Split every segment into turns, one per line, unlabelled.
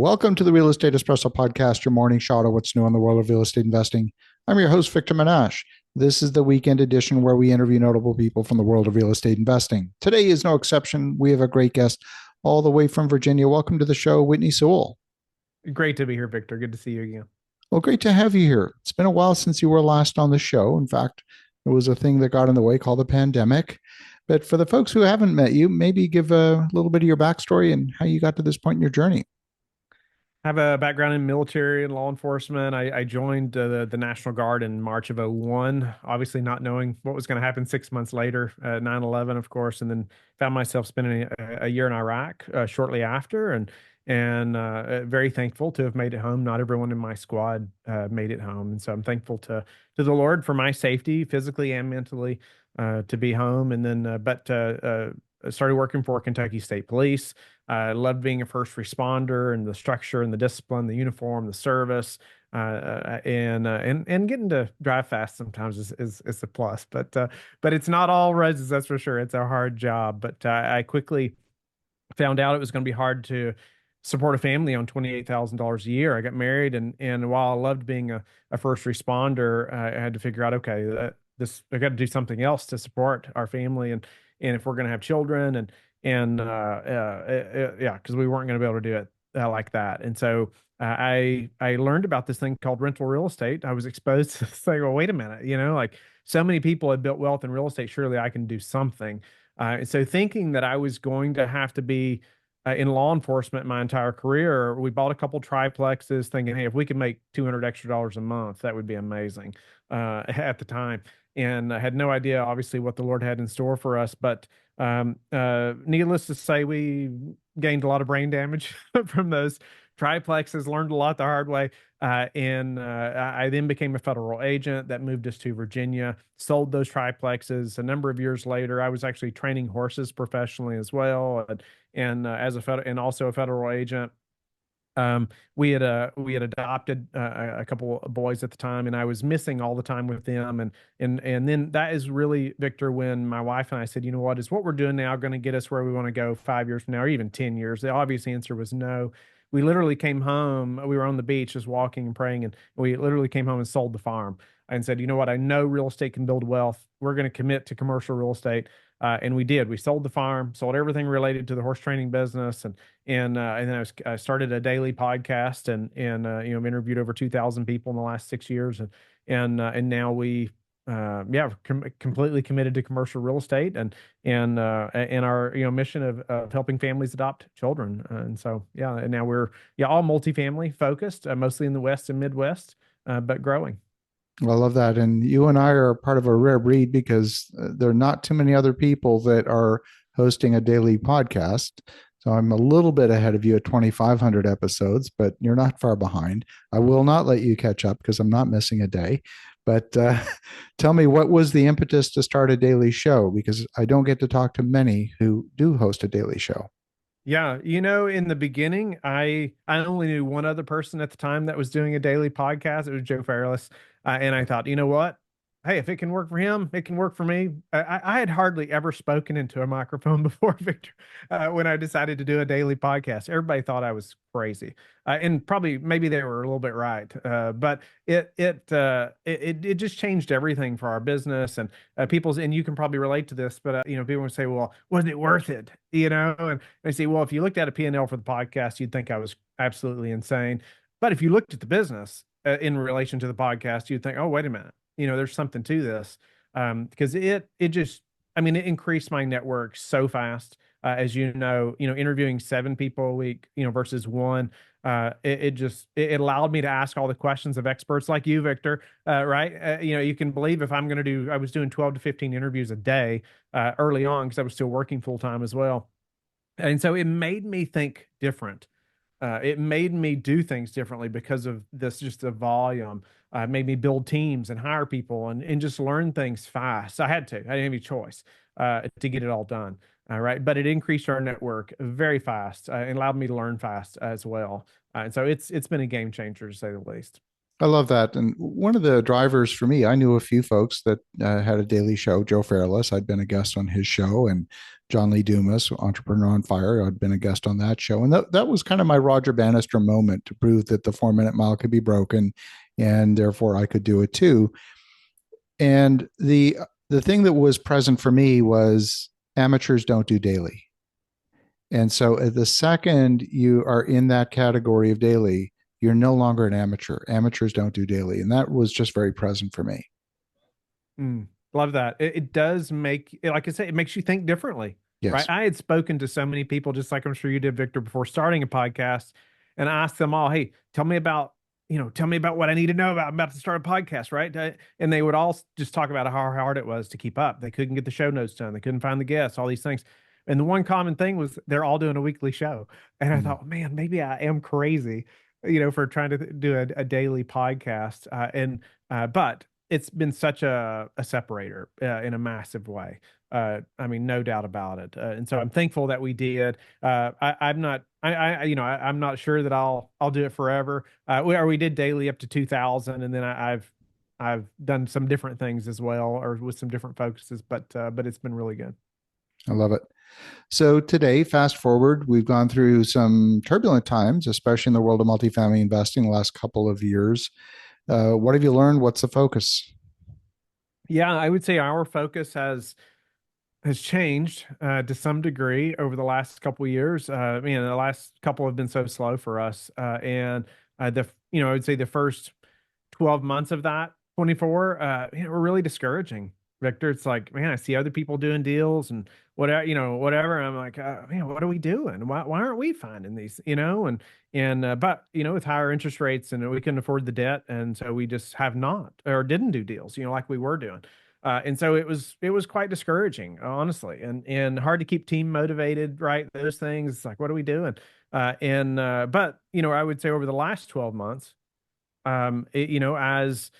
Welcome to the Real Estate Espresso Podcast, your morning shot of what's new in the world of real estate investing. I'm your host, Victor Menashe. This is the weekend edition where we interview notable people from the world of real estate investing. Today is no exception. We have a great guest all the way from Virginia. Welcome to the show, Whitney Sewell.
Great to be here, Victor. Good to see you again.
Well, great to have you here. It's been a while since you were last on the show. In fact, it was a thing that got in the way called the pandemic. But for the folks who haven't met you, maybe give a little bit of your backstory and how you got to this point in your journey.
I have a background in military and law enforcement. I joined the National Guard in March of '01, obviously not knowing what was going to happen 6 months later, 9/11, of course, and then found myself spending a year in Iraq shortly after, and very thankful to have made it home. Not everyone in my squad made it home, and so I'm thankful to the Lord for my safety, physically and mentally, to be home. And then, I started working for Kentucky State Police. I loved being a first responder and the structure and the discipline, the uniform, the service, and getting to drive fast sometimes is a plus. But it's not all roses, that's for sure. It's a hard job. But I quickly found out it was going to be hard to support a family on $28,000 a year. I got married, and while I loved being a first responder, I had to figure out, okay, I got to do something else to support our family, and if we're going to have children, yeah, because we weren't going to be able to do it like that. And so I learned about this thing called rental real estate. I was exposed to say, well, wait a minute, like so many people have built wealth in real estate. Surely I can do something. And so thinking that I was going to have to be in law enforcement my entire career, we bought a couple triplexes, thinking, hey, if we could make $200 extra a month, that would be amazing at the time. And I had no idea, obviously, what the Lord had in store for us. But needless to say, we gained a lot of brain damage from those triplexes, learned a lot the hard way. And I then became a federal agent. That moved us to Virginia, sold those triplexes. A number of years later, I was actually training horses professionally as well, and and also a federal agent. We had adopted a couple of boys at the time, and I was missing all the time with them. And then that is really, Victor, when my wife and I said, you know what, is what we're doing now going to get us where we want to go 5 years from now, or even 10 years? The obvious answer was no. We literally came home. We were on the beach just walking and praying, and we literally came home and sold the farm and said, you know what, I know real estate can build wealth. We're going to commit to commercial real estate. And we did. We sold the farm, sold everything related to the horse training business, and then I started a daily podcast, and I've interviewed over 2,000 people in the last 6 years, and now we completely committed to commercial real estate, and our mission of helping families adopt children. And so and now we're all multifamily focused, mostly in the West and Midwest, but growing.
I love that. And you and I are part of a rare breed because there are not too many other people that are hosting a daily podcast. So I'm a little bit ahead of you at 2,500 episodes, but you're not far behind. I will not let you catch up because I'm not missing a day. But tell me, what was the impetus to start a daily show? Because I don't get to talk to many who do host a daily show.
Yeah, in the beginning, I only knew one other person at the time that was doing a daily podcast. It was Joe Fairless, and I thought, you know what? Hey, if it can work for him, it can work for me. I had hardly ever spoken into a microphone before, Victor, when I decided to do a daily podcast. Everybody thought I was crazy, and probably maybe they were a little bit right. But it just changed everything for our business and and you can probably relate to this. But people would say, "Well, was it worth it?" And I say, "Well, if you looked at a P&L for the podcast, you'd think I was absolutely insane. But if you looked at the business in relation to the podcast, you'd think, oh, wait a minute." There's something to this, because it just, I mean, it increased my network so fast. As interviewing 7 people a week, versus one, it allowed me to ask all the questions of experts like you, Victor, right? You can believe if I was doing 12 to 15 interviews a day early on because I was still working full time as well. And so it made me think different. It made me do things differently because of this, just the volume. Made me build teams and hire people and just learn things fast. I had to. I didn't have any choice to get it all done. All right. But it increased our network very fast and allowed me to learn fast as well. And so it's been a game changer, to say the least.
I love that. And one of the drivers for me, I knew a few folks that had a daily show. Joe Fairless, I'd been a guest on his show, and John Lee Dumas, Entrepreneur on Fire, I'd been a guest on that show. And that was kind of my Roger Bannister moment to prove that the 4 minute mile could be broken, and therefore I could do it too. And the thing that was present for me was amateurs don't do daily. And so the second you are in that category of daily, you're no longer an amateur. Amateurs don't do daily. And that was just very present for me.
Mm, love that. It does make, like I said, it makes you think differently, right?
Yes.
I had spoken to so many people, just like I'm sure you did, Victor, before starting a podcast, and I asked them all, "Hey, tell me about what I need to know about. I'm about to start a podcast, right?" And they would all just talk about how hard it was to keep up. They couldn't get the show notes done. They couldn't find the guests, all these things. And the one common thing was they're all doing a weekly show. And I
Mm.
thought, man, maybe I am crazy, for trying to do a daily podcast. But it's been such a separator in a massive way. I mean, no doubt about it. And so I'm thankful that we did. I'm not, I'm not sure that I'll do it forever. We did daily up to 2000, and then I've done some different things as well, or with some different focuses. But it's been really good.
I love it. So today, fast forward, we've gone through some turbulent times, especially in the world of multifamily investing the last couple of years. What have you learned? What's the focus?
Yeah, I would say our focus has changed to some degree over the last couple of years. The last couple have been so slow for us, and I would say the first 12 months of that 24 were really discouraging. Victor, it's like, man, I see other people doing deals and whatever, whatever. I'm like, man, what are we doing? Why aren't we finding these? But with higher interest rates, and we couldn't afford the debt, and so we just have not or didn't do deals, like we were doing. And so it was quite discouraging, honestly, and hard to keep team motivated, right? Those things. It's like, what are we doing? But I would say over the last 12 months, as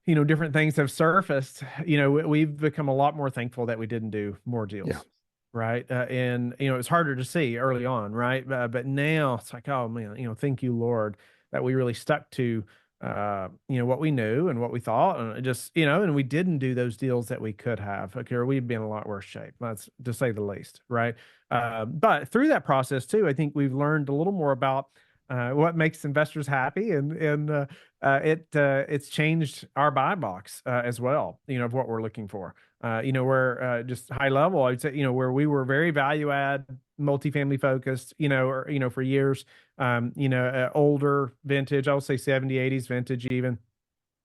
different things have surfaced, we've become a lot more thankful that we didn't do more
Yeah,
deals, right? And it's harder to see early on, right? But now it's like, oh man, thank you, Lord, that we really stuck to what we knew and what we thought, and it just and we didn't do those deals that we could have. Okay, or we'd be in a lot worse shape, that's to say the least, right? But through that process too, I think we've learned a little more about what makes investors happy, and it's changed our buy box as well, of what we're looking for. Where just high level, I'd say, where we were very value add, multifamily focused, for years, older vintage, I would say 70, 80s vintage even.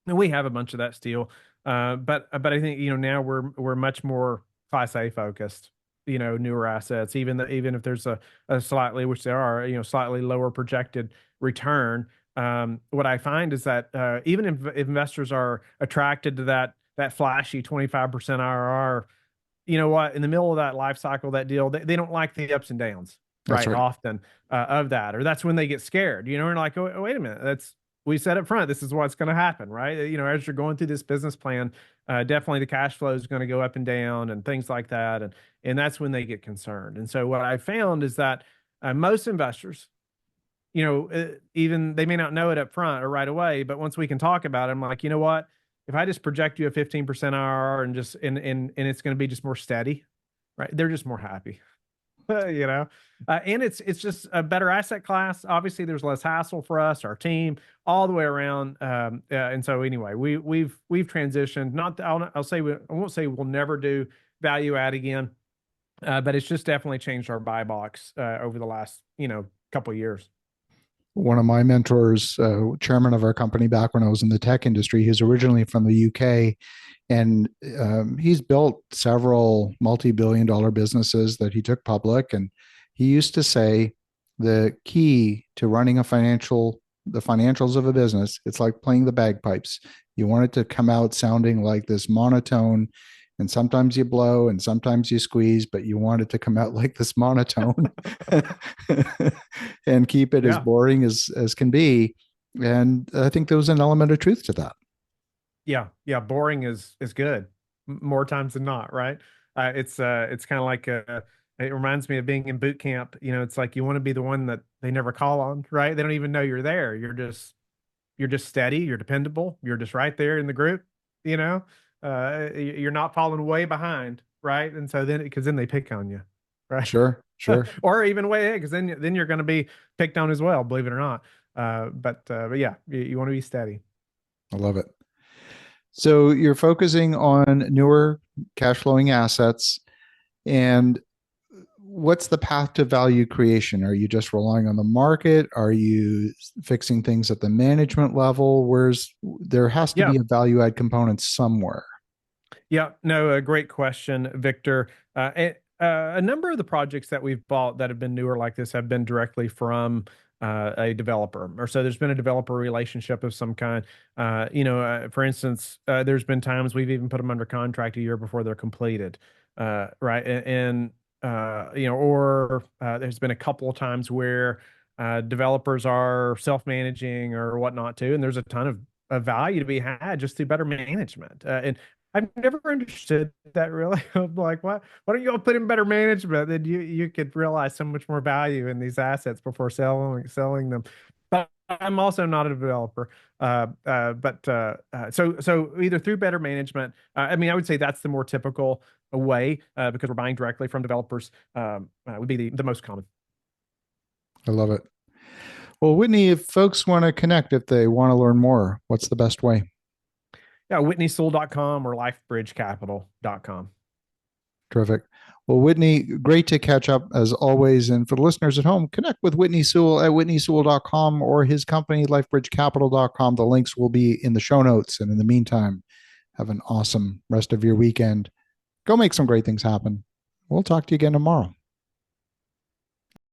And we have a bunch of that still. But I think, now we're much more class A focused, newer assets, even if there's a slightly, which there are, slightly lower projected return. What I find is that even if investors are attracted to that flashy 25% IRR, you know what, in the middle of that life cycle, that deal, they don't like the ups and downs,
that's
right?
right.
Often of that, or that's when they get scared, and like, oh, wait a minute, we said up front, this is what's going to happen, right? As you're going through this business plan, definitely the cash flow is going to go up and down and things like that. And that's when they get concerned. And so what I found is that most investors, even they may not know it up front or right away, but once we can talk about it, I'm like, you know what? If I just project you a 15% IRR and it's going to be just more steady, right? They're just more happy. And it's just a better asset class. Obviously, there's less hassle for us, our team, all the way around. And so anyway, we've transitioned. Not I'll say I won't say we'll never do value add again, but it's just definitely changed our buy box over the last couple of years.
One of my mentors, chairman of our company back when I was in the tech industry, he's originally from the UK, and he's built several multi-billion dollar businesses that he took public. And he used to say the key to running the financials of a business, it's like playing the bagpipes. You want it to come out sounding like this monotone, and sometimes you blow and sometimes you squeeze, but you want it to come out like this monotone and keep it as
Yeah.
boring as can be. And I think there was an element of truth to that.
Yeah, yeah, boring is good more times than not, right? It's kind of like it reminds me of being in boot camp. It's like you want to be the one that they never call on, right? They don't even know you're there. You're just you're just steady, you're dependable, you're just right there in the group, you know, you're not falling way behind, right? And so then, because then they pick on you, right?
Sure, sure.
Or even way ahead, because then you're going to be picked on as well, believe it or not. But yeah, you want to be steady.
I love it. So you're focusing on newer cash flowing assets. And what's the path to value creation? Are you just relying on the market? Are you fixing things at the management level? There has to
Yeah.
be a value add component somewhere.
Yeah, no, a great question, Victor. A number of the projects that we've bought that have been newer like this have been directly from a developer, or so there's been a developer relationship of some kind. For instance, there's been times we've even put them under contract a year before they're completed, right? Or there's been a couple of times where developers are self-managing or whatnot too, and there's a ton of value to be had just through better management. And I've never understood that really. I'm like, why don't you all put in better management? Then you could realize so much more value in these assets before selling them. But I'm also not a developer. So either through better management, I mean, I would say that's the more typical way because we're buying directly from developers would be the most common.
I love it. Well, Whitney, if folks want to connect, if they want to learn more, what's the best way?
Yeah, WhitneySewell.com or LifeBridgeCapital.com.
Terrific. Well, Whitney, great to catch up as always. And for the listeners at home, connect with Whitney Sewell at whitneysewell.com or his company, lifebridgecapital.com. The links will be in the show notes. And in the meantime, have an awesome rest of your weekend. Go make some great things happen. We'll talk to you again tomorrow.